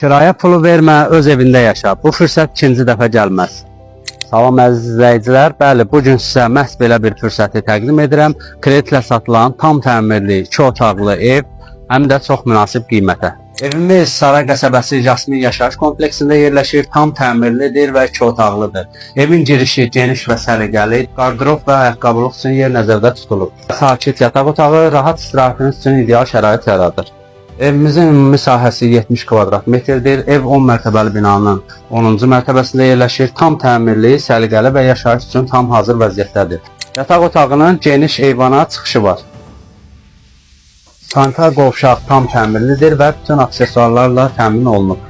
Kirayə pulu vermə, öz evində yaşa. Bu fürsət ikinci dəfə gəlməz. Salam əziz izləyicilər. Bəli, bu gün sizə məhz belə bir fürsəti təqdim edirəm. Kreditlə satılan tam təmirli 2 otaqlı ev, həm də çox münasib qiymətə. Evimiz Saray qəsəbəsi Jasmin yaşayış kompleksində yerləşir. Tam təmirlidir və 2 otaqlıdır. Evin girişi geniş və səliqəli, qardırob və ayaqqabılıq üçün yer nəzərdə tutulub. Sakit yataq otağı rahat istirahətiniz üçün ideal şərait yaradır. Evimizin ümumi sahəsi 70 kvadrat metrdir. Ev 10 mərtəbəli binanın 10-cu mərtəbəsində yerləşir. Tam təmirli, səliqəli və yaşayış üçün tam hazır vəziyyətdədir. Yataq otağının geniş eyvana çıxışı var. Sanitar qovşaq tam təmirlidir və bütün aksesuarlarla təmin olunub.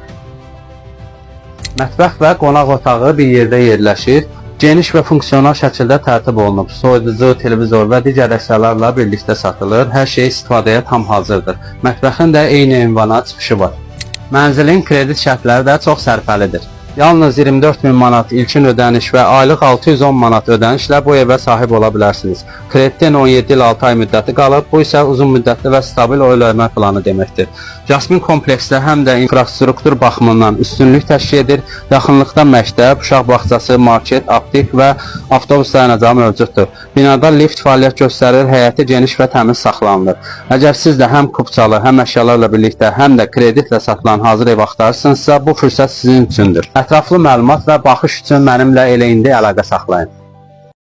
Mətbəx və qonaq otağı bir yerdə yerləşir. Geniş və funksional şəkildə tərtib olunub. Soyuducu, televizor və digər əşyalarla birlikdə satılır. Hər şey istifadəyə tam hazırdır. Mətbəxin də eyni ünvana çıxışı var. Mənzilin kredit şərtləri də çox sərfəlidir. Yalnız 24.000 manat ilkin ödəniş və aylıq 610 manat ödənişlə bu evə sahib ola bilərsiniz. Kreditin 17 il 6 ay müddəti qalıb, bu isə uzun müddətli və stabil ödəmə planı deməkdir. Jasmin kompleksdə həm də infrastruktur baxımından üstünlük təşkil edir. Yaxınlıqda məktəb, uşaq bağçası, market, aptek və avtobus dayanacağı mövcuddur. Binada lift fəaliyyət göstərir, həyəti geniş və təmiz saxlanılır. Əgər siz də həm kupçalı, həm əşyalarla birlikdə, həm də kreditlə satılan hazır ev axtarırsınızsa, bu fürsət sizin üçündür. Ətraflı məlumat və baxış üçün mənimlə elə indi əlaqə saxlayın.